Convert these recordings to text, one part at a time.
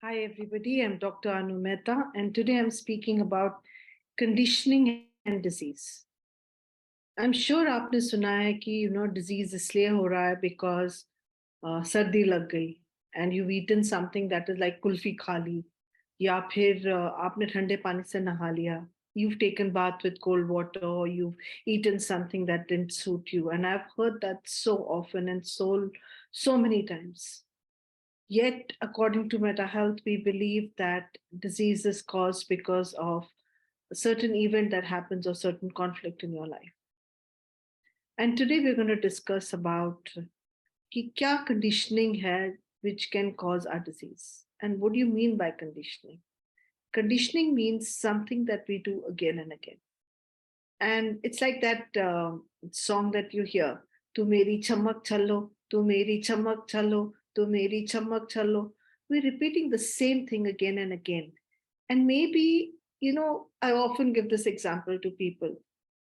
Hi, everybody. I'm Dr. Anu Mehta, and today I'm speaking about conditioning and disease. I'm sure आपने सुना है कि disease इसलिए हो रहा है because सर्दी लग गई and you've eaten something that is like kulfi खा ली या फिर आपने ठंडे पानी से नहा लिया. You've taken bath with cold water or you've eaten something that didn't suit you. And I've heard that so often and so many times. Yet, according to Meta Health, we believe that disease is caused because of a certain event that happens or certain conflict in your life. And today we're going to discuss about कि क्या conditioning है which can cause our disease. And what do you mean by conditioning? Conditioning means something that we do again and again. And it's like that song that you hear, Tu meri chamak chalo, tu meri chamak chalo, tu meri chamak chalo. We're repeating the same thing again and again. And maybe, I often give this example to people.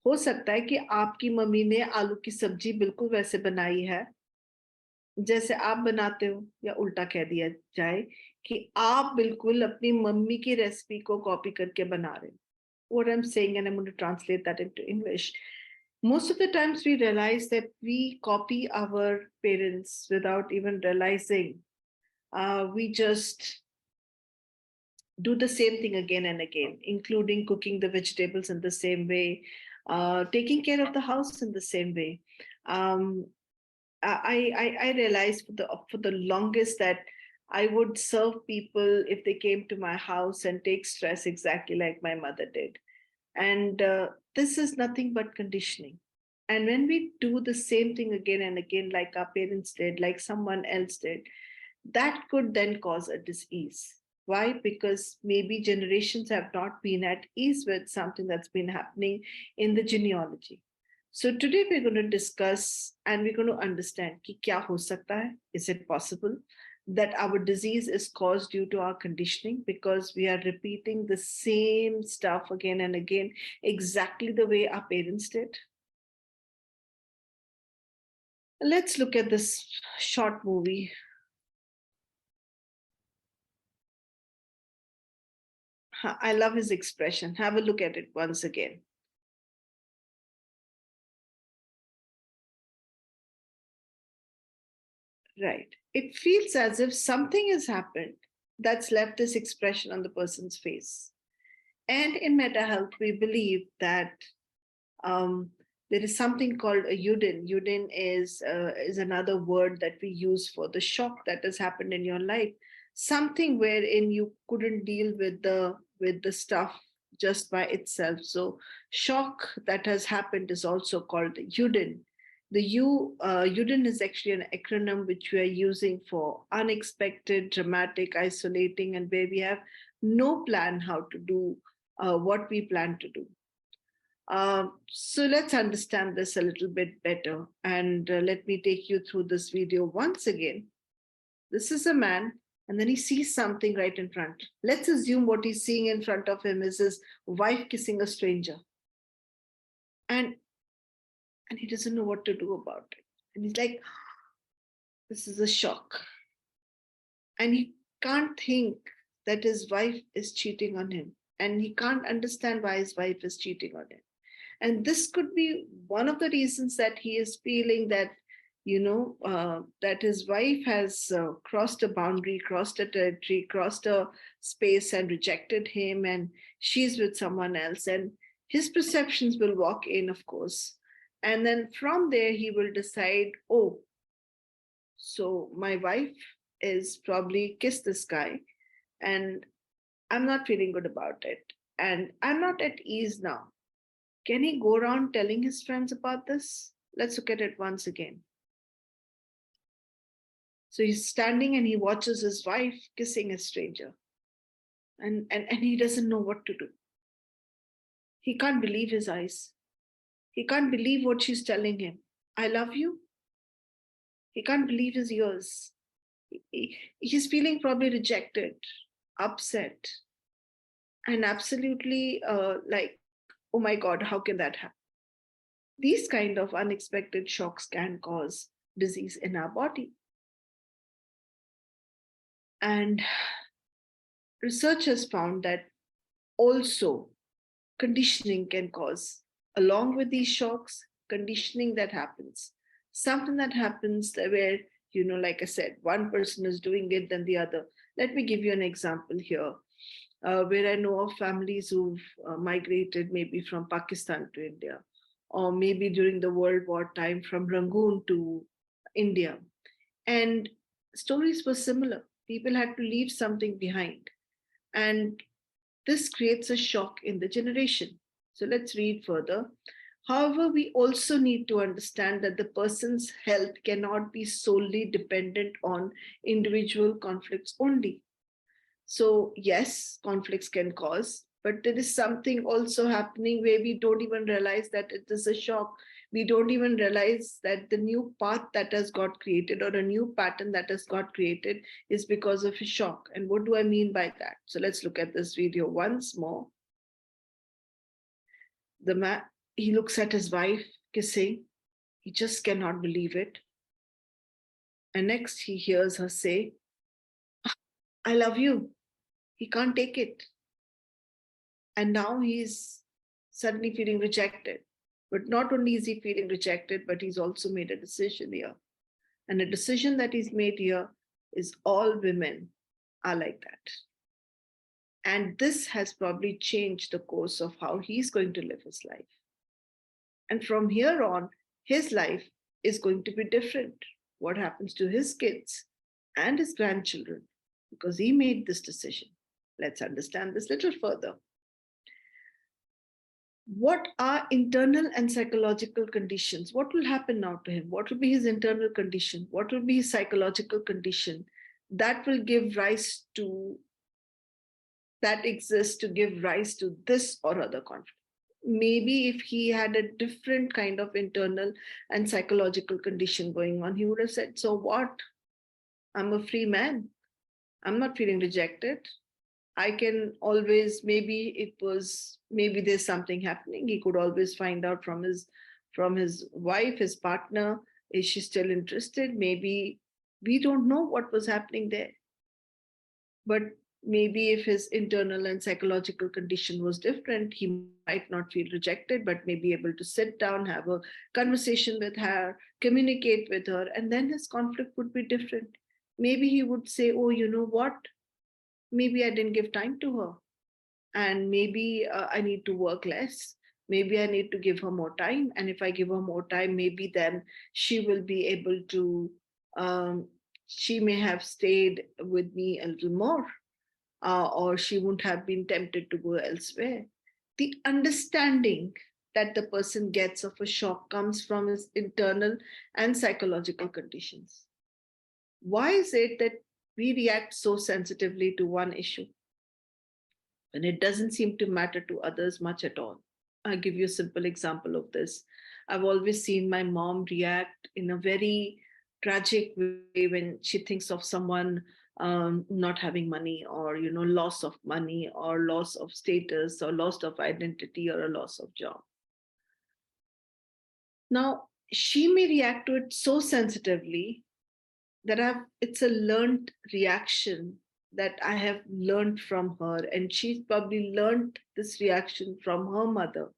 हो सकता है कि आपकी mummy ने आलू की सब्जी बिल्कुल वैसे बनाई है जैसे आप बनाते हो, या उल्टा कह दिया जाए कि आप बिल्कुल अपनी मम्मी की रेसिपी को कॉपी करके बना रहे हो. What I'm saying, and I'm going to translate that into English. Most of the times we realize that we copy our parents without even realizing. We just do the same thing again and again, including cooking the vegetables in the same way, taking care of the house in the same way. Um, I realized for the longest that I would serve people if they came to my house and take stress exactly like my mother did. And this is nothing but conditioning. And when we do the same thing again and again, like our parents did, like someone else did, that could then cause a disease. Why? Because maybe generations have not been at ease with something that's been happening in the genealogy. So today we're going to discuss and we're going to understand कि क्या हो सकता है? Is it possible that our disease is caused due to our conditioning because we are repeating the same stuff again and again, exactly the way our parents did? Let's look at this short movie. I love his expression. Have a look at it once again. Right. It feels as if something has happened that's left this expression on the person's face. And in meta health, we believe that um, there is something called a Udin. Udin is another word that we use for the shock that has happened in your life. Something wherein you couldn't deal with the stuff just by itself. So shock that has happened is also called the Udin. Udin is actually an acronym which we are using for unexpected, dramatic, isolating, and where we have no plan how to do what we plan to do. So let's understand this a little bit better. And let me take you through this video once again. This is a man, and then he sees something right in front. Let's assume what he's seeing in front of him is his wife kissing a stranger. And he doesn't know what to do about it. And he's like, this is a shock. And he can't think that his wife is cheating on him. And he can't understand why his wife is cheating on him. And this could be one of the reasons that he is feeling that that his wife has crossed a boundary, crossed a territory, crossed a space and rejected him, and she's with someone else. And his perceptions will walk in, of course. And then from there, he will decide, oh, so my wife is probably kissed this guy, and I'm not feeling good about it. And I'm not at ease now. Can he go around telling his friends about this? Let's look at it once again. So he's standing and he watches his wife kissing a stranger. And he doesn't know what to do. He can't believe his eyes. He can't believe what she's telling him. I love you. He can't believe his ears. He's feeling probably rejected, upset, and absolutely like, oh my God, how can that happen? These kind of unexpected shocks can cause disease in our body. And research has found that also conditioning can cause, along with these shocks, conditioning that happens. Something that happens where, like I said, one person is doing it, then the other. Let me give you an example here, where I know of families who've migrated maybe from Pakistan to India, or maybe during the World War time from Rangoon to India. And stories were similar. People had to leave something behind. And this creates a shock in the generation. So let's read further. However, we also need to understand that the person's health cannot be solely dependent on individual conflicts only. So, yes, conflicts can cause, but there is something also happening where we don't even realize that it is a shock. We don't even realize that the new path that has got created or a new pattern that has got created is because of a shock. And what do I mean by that? So, let's look at this video once more. The man, he looks at his wife kissing. He just cannot believe it. And next, he hears her say, I love you. He can't take it. And now he's suddenly feeling rejected. But not only is he feeling rejected, but he's also made a decision here. And the decision that he's made here is all women are like that. And this has probably changed the course of how he's going to live his life. And from here on, his life is going to be different. What happens to his kids and his grandchildren? Because he made this decision. Let's understand this little further. What are internal and psychological conditions? What will happen now to him? What will be his internal condition? What will be his psychological condition that will give rise to, that exists to give rise to this or other conflict? Maybe if he had a different kind of internal and psychological condition going on, he would have said, so what? I'm a free man. I'm not feeling rejected. I can always, maybe there's something happening. He could always find out from his wife, his partner, is she still interested? Maybe we don't know what was happening there. But maybe if his internal and psychological condition was different, he might not feel rejected, but may be able to sit down, have a conversation with her, communicate with her, and then his conflict would be different. Maybe he would say, oh, you know what? Maybe I didn't give time to her. And maybe I need to work less. Maybe I need to give her more time. And if I give her more time, maybe then she will be able to, she may have stayed with me a little more, or she wouldn't have been tempted to go elsewhere. The understanding that the person gets of a shock comes from his internal and psychological conditions. Why is it that we react so sensitively to one issue and it doesn't seem to matter to others much at all? I'll give you a simple example of this. I've always seen my mom react in a very tragic way when she thinks of someone not having money, or loss of money, or loss of status, or loss of identity, or a loss of job. Now she may react to it so sensitively that it's a learned reaction that I have learned from her, and she's probably learned this reaction from her mother.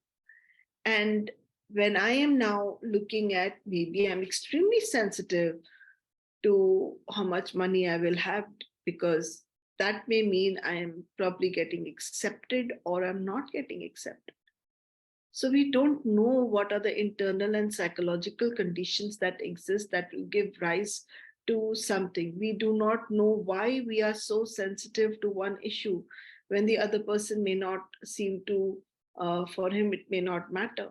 And when I am now looking at, maybe I'm extremely sensitive to how much money I will have, because that may mean I am probably getting accepted or I'm not getting accepted. So we don't know what are the internal and psychological conditions that exist that will give rise to something. We do not know why we are so sensitive to one issue when the other person may not seem to, for him, it may not matter.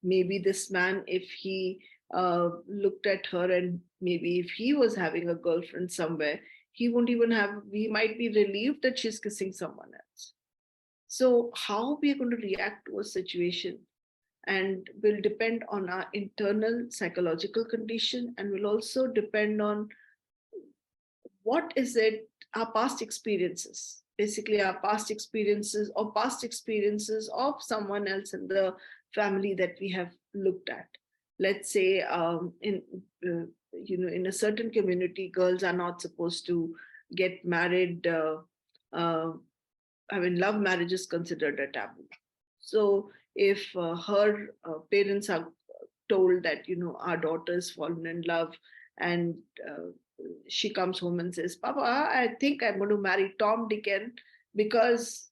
Maybe this man, if he looked at her, and maybe if he was having a girlfriend somewhere, he won't even have, he might be relieved that she's kissing someone else. So how we are going to react to a situation and will depend on our internal psychological condition, and will also depend on what is it, our past experiences, basically our past experiences or past experiences of someone else in the family that we have looked at. Let's say in a certain community, girls are not supposed to get married uh, I mean, love marriage is considered a taboo. So if her parents are told that, our daughter has fallen in love, and she comes home and says, Papa, I think I'm going to marry Tom Dickens because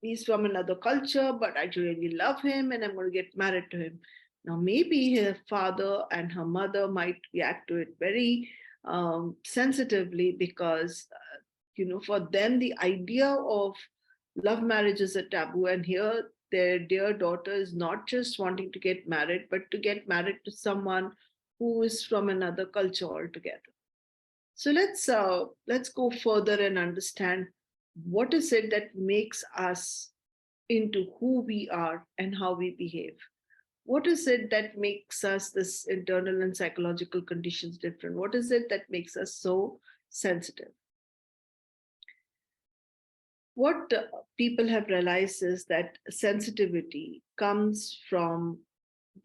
he's from another culture, but I really love him and I'm going to get married to him. Now, maybe her father and her mother might react to it very sensitively because, for them, the idea of love marriage is a taboo. And here, their dear daughter is not just wanting to get married, but to get married to someone who is from another culture altogether. So let's go further and understand what is it that makes us into who we are and how we behave. What is it that makes us this internal and psychological conditions different? What is it that makes us so sensitive? What people have realized is that sensitivity comes from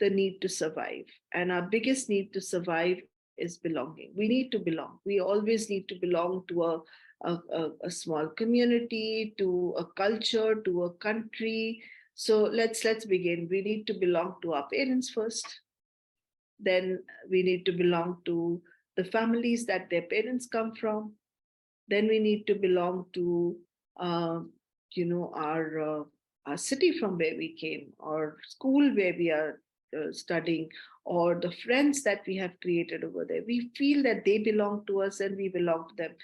the need to survive. And our biggest need to survive is belonging. We need to belong. We always need to belong to a small community, to a culture, to a country. So let's begin. We need to belong to our parents first. Then we need to belong to the families that their parents come from. Then we need to belong to uh, our city from where we came, or school where we are studying, or the friends that we have created over there. We feel that they belong to us and we belong to them.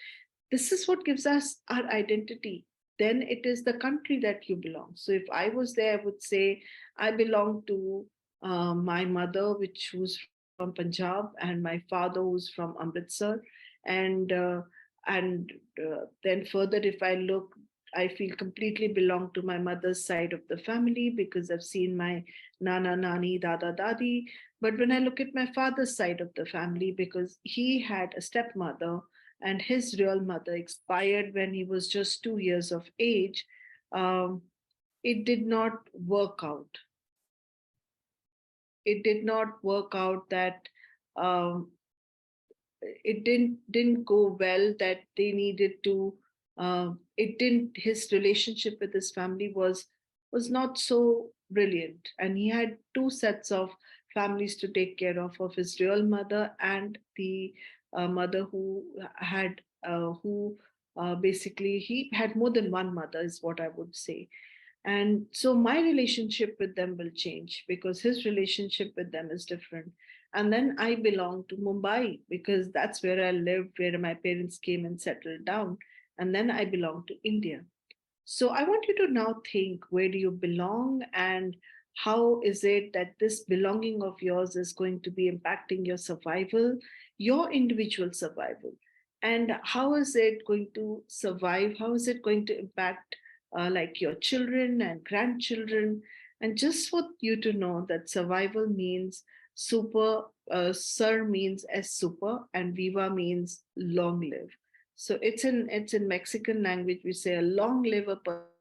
This is what gives us our identity. Then it is the country that you belong. So if I was there, I would say I belong to my mother, which who's from Punjab, and my father, who's from Amritsar, and then further, if I look, I feel completely belong to my mother's side of the family because I've seen my nana, nani, dada, dadi. But when I look at my father's side of the family, because he had a stepmother and his real mother expired when he was just 2 years of age, um, it did not work out. It did not work out that um, it didn't go well, that they needed to it didn't his relationship with his family was not so brilliant, and he had two sets of families to take care of his real mother and the mother who basically he had more than one mother, is what I would say. And so my relationship with them will change because his relationship with them is different. And then I belong to Mumbai because that's where I lived, where my parents came and settled down. And then I belong to India. So I want you to now think, where do you belong, and how is it that this belonging of yours is going to be impacting your survival, your individual survival? And how is it going to survive? How is it going to impact like your children and grandchildren? And just for you to know that survival means super, sir means as super, and viva means long live. So it's in Mexican language. We say a long live a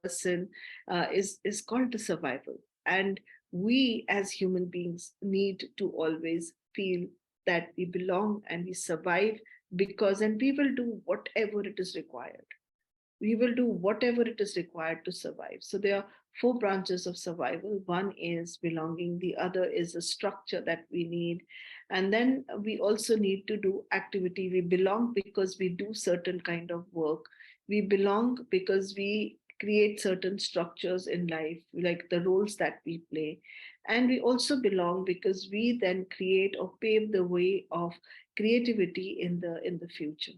person is called the survival. And we as human beings need to always feel that we belong and we survive, because and we will do whatever it is required. We will do whatever it is required to survive. So there are four branches of survival. One is belonging, the other is a structure that we need. And then we also need to do activity. We belong because we do certain kind of work. We belong because we create certain structures in life, like the roles that we play. And we also belong because we then create or pave the way of creativity in the future.